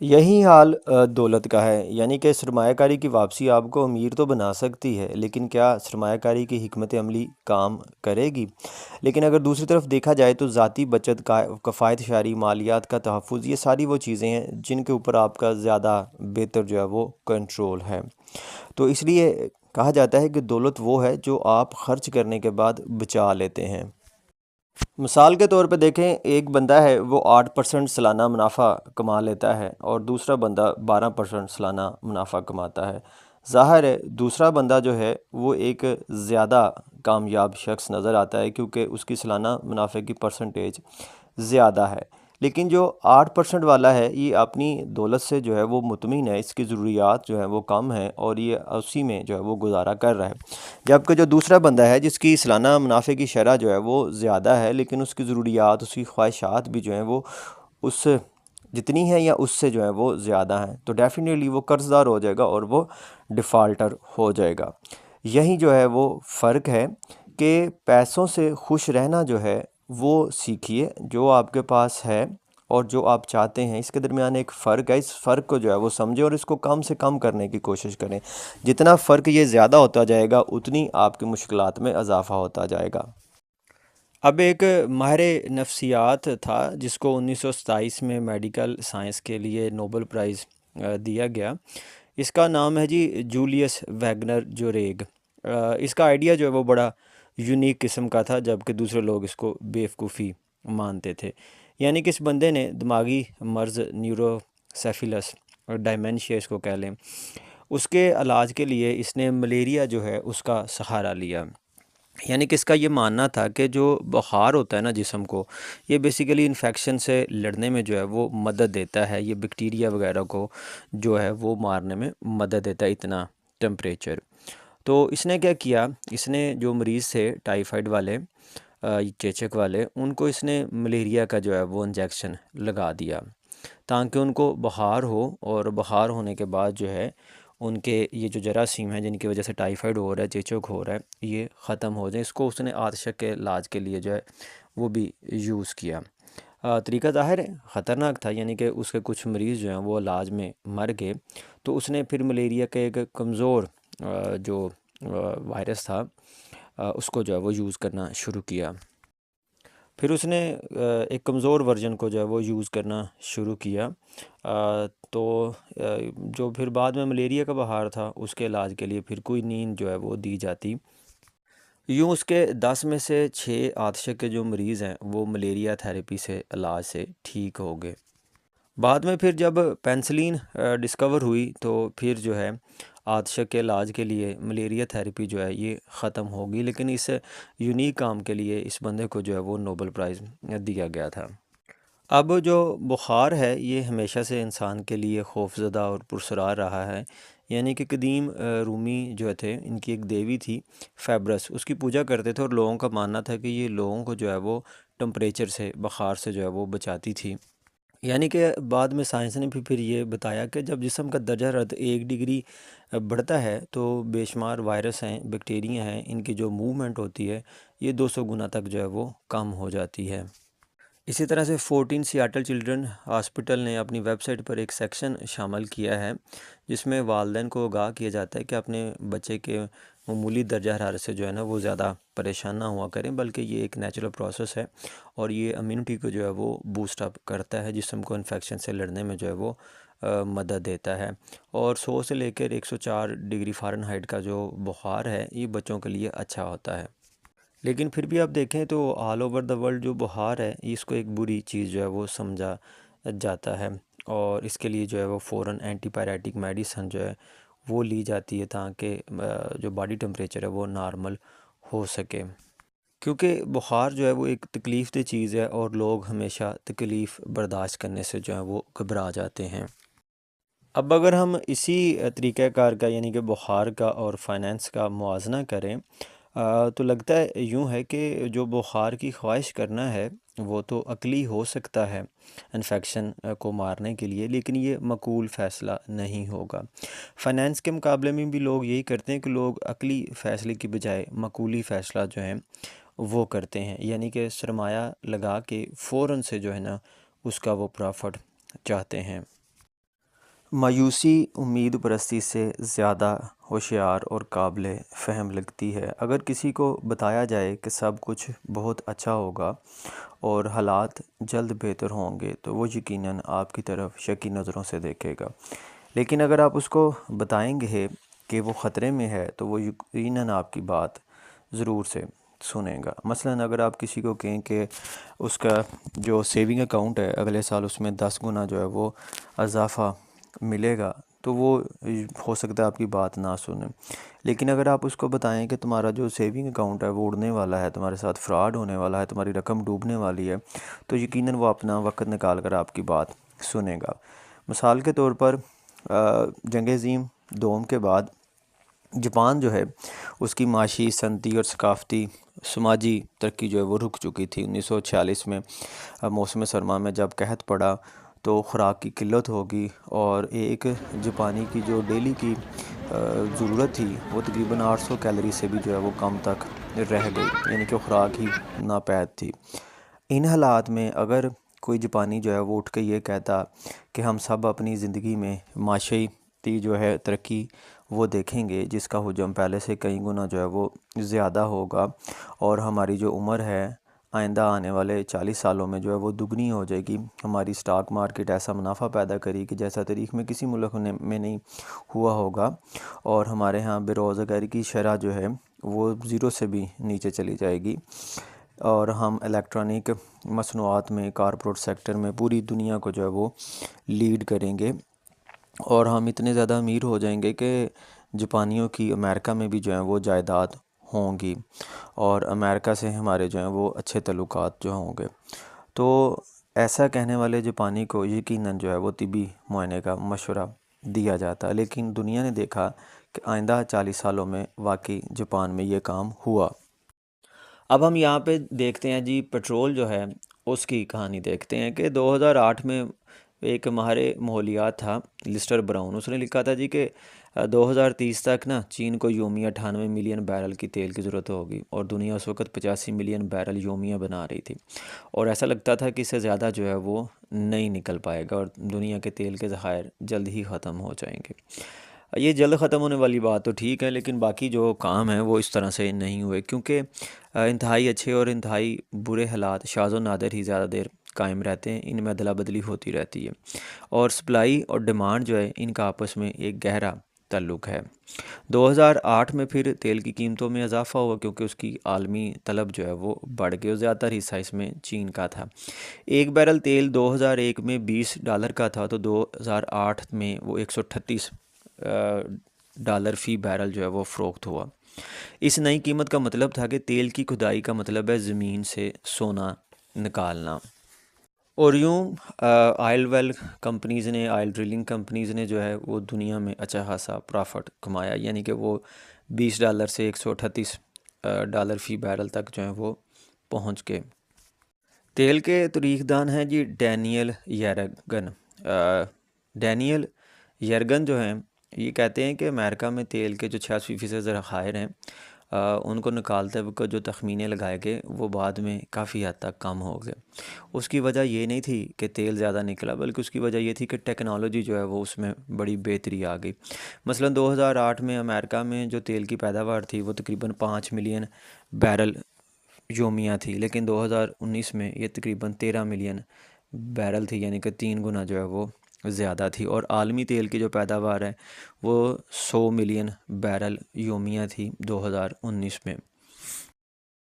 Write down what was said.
یہی حال دولت کا ہے، یعنی کہ سرمایہ کاری کی واپسی آپ کو امیر تو بنا سکتی ہے، لیکن کیا سرمایہ کاری کی حکمت عملی کام کرے گی؟ لیکن اگر دوسری طرف دیکھا جائے تو ذاتی بچت کا کفایت شعاری مالیات کا تحفظ، یہ ساری وہ چیزیں ہیں جن کے اوپر آپ کا زیادہ بہتر جو ہے وہ کنٹرول ہے۔ تو اس لیے کہا جاتا ہے کہ دولت وہ ہے جو آپ خرچ کرنے کے بعد بچا لیتے ہیں۔ مثال کے طور پہ دیکھیں، ایک بندہ ہے وہ 8% سالانہ منافع کما لیتا ہے اور دوسرا بندہ 12% سالانہ منافع کماتا ہے۔ ظاہر ہے دوسرا بندہ جو ہے وہ ایک زیادہ کامیاب شخص نظر آتا ہے، کیونکہ اس کی سالانہ منافع کی پرسنٹیج زیادہ ہے۔ لیکن جو 8% والا ہے یہ اپنی دولت سے جو ہے وہ مطمئن ہے، اس کی ضروریات جو ہیں وہ کم ہیں اور یہ اسی میں جو ہے وہ گزارا کر رہا ہے۔ جبکہ جو دوسرا بندہ ہے جس کی سالانہ منافع کی شرح جو ہے وہ زیادہ ہے، لیکن اس کی ضروریات، اس کی خواہشات بھی جو ہیں وہ اس جتنی ہیں یا اس سے جو ہے وہ زیادہ ہیں، تو ڈیفینیٹلی وہ قرض دار ہو جائے گا اور وہ ڈیفالٹر ہو جائے گا۔ یہی جو ہے وہ فرق ہے کہ پیسوں سے خوش رہنا جو ہے وہ سیکھیے، جو آپ کے پاس ہے اور جو آپ چاہتے ہیں اس کے درمیان ایک فرق ہے، اس فرق کو جو ہے وہ سمجھیں اور اس کو کم سے کم کرنے کی کوشش کریں۔ جتنا فرق یہ زیادہ ہوتا جائے گا اتنی آپ کی مشکلات میں اضافہ ہوتا جائے گا۔ اب ایک ماہر نفسیات تھا جس کو 1927 میں میڈیکل سائنس کے لیے نوبل پرائز دیا گیا۔ اس کا نام ہے جی جولیس ویگنر جوریگ۔ اس کا آئیڈیا جو ہے وہ بڑا یونیک قسم کا تھا، جبکہ دوسرے لوگ اس کو بیوقوفی مانتے تھے۔ یعنی کہ اس بندے نے دماغی مرض نیوروسیفلس اور ڈائمینشیا اس کو کہہ لیں، اس کے علاج کے لیے اس نے ملیریا جو ہے اس کا سہارا لیا۔ یعنی کہ اس کا یہ ماننا تھا کہ جو بخار ہوتا ہے نا جسم کو، یہ بیسیکلی انفیکشن سے لڑنے میں جو ہے وہ مدد دیتا ہے، یہ بیکٹیریا وغیرہ کو جو ہے وہ مارنے میں مدد دیتا ہے اتنا ٹمپریچر۔ تو اس نے کیا کیا، اس نے جو مریض تھے ٹائیفائڈ والے، چیچک والے، ان کو اس نے ملیریا کا جو ہے وہ انجیکشن لگا دیا تاکہ ان کو بخار ہو، اور بخار ہونے کے بعد جو ہے ان کے یہ جو جراثیم ہیں جن کی وجہ سے ٹائیفائڈ ہو رہا ہے، چیچک ہو رہا ہے، یہ ختم ہو جائیں۔ اس کو اس نے آتشک کے علاج کے لیے جو ہے وہ بھی یوز کیا۔ طریقہ ظاہر ہے خطرناک تھا، یعنی کہ اس کے کچھ مریض جو ہیں وہ علاج میں مر گئے۔ تو اس نے پھر ملیریا کے ایک کمزور جو وائرس تھا اس کو جو ہے وہ یوز کرنا شروع کیا۔ پھر اس نے ایک کمزور ورژن کو جو ہے وہ یوز کرنا شروع کیا۔ تو جو پھر بعد میں ملیریا کا بخار تھا اس کے علاج کے لیے پھر کوئی نیند جو ہے وہ دی جاتی۔ یوں اس کے 10 میں سے 6 آتشک کے جو مریض ہیں وہ ملیریا تھیراپی سے علاج سے ٹھیک ہو گئے۔ بعد میں پھر جب پینسلین ڈسکور ہوئی تو پھر جو ہے آتشک کے علاج کے لیے ملیریا تھیراپی جو ہے یہ ختم ہوگی، لیکن اس یونیک کام کے لیے اس بندے کو جو ہے وہ نوبل پرائز دیا گیا تھا۔ اب جو بخار ہے یہ ہمیشہ سے انسان کے لیے خوفزدہ اور پرسرار رہا ہے۔ یعنی کہ قدیم رومی جو تھے، ان کی ایک دیوی تھی فیبرس، اس کی پوجا کرتے تھے اور لوگوں کا ماننا تھا کہ یہ لوگوں کو جو ہے وہ ٹمپریچر سے، بخار سے جو ہے وہ بچاتی تھی۔ یعنی کہ بعد میں سائنس نے بھی پھر یہ بتایا کہ جب جسم کا درجہ حرارت 1 ڈگری بڑھتا ہے تو بے شمار وائرس ہیں، بیکٹیریا ہیں، ان کی جو موومنٹ ہوتی ہے یہ 200 گنا تک جو ہے وہ کم ہو جاتی ہے۔ اسی طرح سے 14 سیاٹل چلڈرن ہاسپٹل نے اپنی ویب سائٹ پر ایک سیکشن شامل کیا ہے جس میں والدین کو آگاہ کیا جاتا ہے کہ اپنے بچے کے معمولی درجہ حرارت سے جو ہے نا وہ زیادہ پریشان نہ ہوا کریں، بلکہ یہ ایک نیچرل پروسیس ہے اور یہ امیونٹی کو جو ہے وہ بوسٹ اپ کرتا ہے، جسم کو انفیکشن سے لڑنے میں جو ہے وہ مدد دیتا ہے۔ اور 100 سے لے کر 104 ڈگری فارنہائٹ کا جو بخار ہے یہ بچوں کے لیے اچھا ہوتا ہے۔ لیکن پھر بھی آپ دیکھیں تو آل اوور دا ورلڈ جو بخار ہے اس کو ایک بری چیز جو ہے وہ سمجھا جاتا ہے، اور اس کے لیے جو ہے وہ فوراً اینٹی پیریٹک میڈیسن جو ہے وہ لی جاتی ہے تاکہ جو باڈی ٹمپریچر ہے وہ نارمل ہو سکے، کیونکہ بخار جو ہے وہ ایک تکلیف دہ چیز ہے اور لوگ ہمیشہ تکلیف برداشت کرنے سے جو ہے وہ گھبرا جاتے ہیں۔ اب اگر ہم اسی طریقہ کار کا یعنی کہ بخار کا اور فائنینس کا موازنہ کریں تو لگتا ہے یوں ہے کہ جو بخار کی خواہش کرنا ہے وہ تو عقلی ہو سکتا ہے انفیکشن کو مارنے کے لیے، لیکن یہ معقول فیصلہ نہیں ہوگا۔ فائنینس کے مقابلے میں بھی لوگ یہی کرتے ہیں کہ لوگ عقلی فیصلے کی بجائے معقولی فیصلہ جو ہے وہ کرتے ہیں، یعنی کہ سرمایہ لگا کے فوراً سے جو ہے نا اس کا وہ پرافٹ چاہتے ہیں۔ مایوسی امید پرستی سے زیادہ ہوشیار اور قابل فہم لگتی ہے۔ اگر کسی کو بتایا جائے کہ سب کچھ بہت اچھا ہوگا اور حالات جلد بہتر ہوں گے تو وہ یقیناً آپ کی طرف شکی نظروں سے دیکھے گا، لیکن اگر آپ اس کو بتائیں گے کہ وہ خطرے میں ہے تو وہ یقیناً آپ کی بات ضرور سے سنے گا۔ مثلاً اگر آپ کسی کو کہیں کہ اس کا جو سیونگ اکاؤنٹ ہے اگلے سال اس میں 10 گنا جو ہے وہ اضافہ ملے گا تو وہ ہو سکتا ہے آپ کی بات نہ سنیں، لیکن اگر آپ اس کو بتائیں کہ تمہارا جو سیونگ اکاؤنٹ ہے وہ اڑنے والا ہے، تمہارے ساتھ فراڈ ہونے والا ہے، تمہاری رقم ڈوبنے والی ہے، تو یقیناً وہ اپنا وقت نکال کر آپ کی بات سنے گا۔ مثال کے طور پر جنگ عظیم دوم کے بعد جاپان جو ہے اس کی معاشی، صنعتی اور ثقافتی سماجی ترقی جو ہے وہ رک چکی تھی۔ 1946 میں موسم سرما میں جب قحط پڑا تو خوراک کی قلت ہوگی اور ایک جاپانی کی جو ڈیلی کی ضرورت تھی وہ تقریباً 800 کیلری سے بھی جو ہے وہ کم تک رہ گئی، یعنی کہ خوراک ہی ناپید تھی۔ ان حالات میں اگر کوئی جاپانی جو ہے وہ اٹھ کے یہ کہتا کہ ہم سب اپنی زندگی میں معاشیتی جو ہے ترقی وہ دیکھیں گے جس کا حجم پہلے سے کئی گنا جو ہے وہ زیادہ ہوگا اور ہماری جو عمر ہے آئندہ آنے والے 40 سالوں میں جو ہے وہ دگنی ہو جائے گی، ہماری سٹاک مارکیٹ ایسا منافع پیدا کرے کہ جیسا تاریخ میں کسی ملک میں نہیں ہوا ہوگا، اور ہمارے ہاں بے روزگاری کی شرح جو ہے وہ 0 سے بھی نیچے چلی جائے گی، اور ہم الیکٹرانک مصنوعات میں، کارپوریٹ سیکٹر میں پوری دنیا کو جو ہے وہ لیڈ کریں گے، اور ہم اتنے زیادہ امیر ہو جائیں گے کہ جاپانیوں کی امریکہ میں بھی جو ہیں وہ جائیداد ہوں گی، اور امریکہ سے ہمارے جو ہیں وہ اچھے تعلقات جو ہوں گے۔ تو ایسا کہنے والے جاپانی کو یقیناً جو ہے وہ طبی معائنے کا مشورہ دیا جاتا ہے، لیکن دنیا نے دیکھا کہ آئندہ 40 سالوں میں واقعی جاپان میں یہ کام ہوا۔ اب ہم یہاں پہ دیکھتے ہیں جی پیٹرول جو ہے اس کی کہانی دیکھتے ہیں کہ 2008 میں ایک ماہر ماحولیات تھا لسٹر براؤن، اس نے لکھا تھا جی کہ 2030 تک نا چین کو یومیہ 98 ملین بیرل کی تیل کی ضرورت ہوگی، اور دنیا اس وقت 85 ملین بیرل یومیہ بنا رہی تھی، اور ایسا لگتا تھا کہ اس سے زیادہ جو ہے وہ نہیں نکل پائے گا اور دنیا کے تیل کے ذخائر جلد ہی ختم ہو جائیں گے۔ یہ جلد ختم ہونے والی بات تو ٹھیک ہے، لیکن باقی جو کام ہیں وہ اس طرح سے نہیں ہوئے، کیونکہ انتہائی اچھے اور انتہائی برے حالات شاذ و نادر ہی زیادہ دیر قائم رہتے ہیں، ان میں ادلا بدلی ہوتی رہتی ہے، اور سپلائی اور ڈیمانڈ جو ہے ان کا آپس میں ایک گہرا تعلق ہے۔ 2008 میں پھر تیل کی قیمتوں میں اضافہ ہوا کیونکہ اس کی عالمی طلب جو ہے وہ بڑھ گئی اور زیادہ تر حصہ اس میں چین کا تھا۔ ایک بیرل تیل 2001 میں $20 کا تھا تو 2008 میں وہ $138 فی بیرل جو ہے وہ فروخت ہوا۔ اس نئی قیمت کا مطلب تھا کہ تیل کی کھدائی کا مطلب ہے زمین سے سونا نکالنا، اور یوں آئل ویل کمپنیز نے، آئل ڈرلنگ کمپنیز نے جو ہے وہ دنیا میں اچھا خاصا پرافٹ کمایا، یعنی کہ وہ $20 سے $138 فی بیرل تک جو ہے وہ پہنچ گئے۔ تیل کے تاریخ دان ہیں جی ڈینیل یرگن۔ ڈینیل یرگن جو ہیں یہ کہتے ہیں کہ امریکہ میں تیل کے جو 86% ذخائر ہیں ان کو نکالتے وقت جو تخمینے لگائے گئے وہ بعد میں کافی حد تک کم ہو گئے۔ اس کی وجہ یہ نہیں تھی کہ تیل زیادہ نکلا، بلکہ اس کی وجہ یہ تھی کہ ٹیکنالوجی جو ہے وہ اس میں بڑی بہتری آ گئی۔ مثلا 2008 میں امریکہ میں جو تیل کی پیداوار تھی وہ تقریباً 5 ملین بیرل یومیہ تھی، لیکن 2019 میں یہ تقریباً 13 ملین بیرل تھی، یعنی کہ 3 گنا جو ہے وہ زیادہ تھی، اور عالمی تیل کی جو پیداوار ہے وہ 100 ملین بیرل یومیہ تھی 2019 میں۔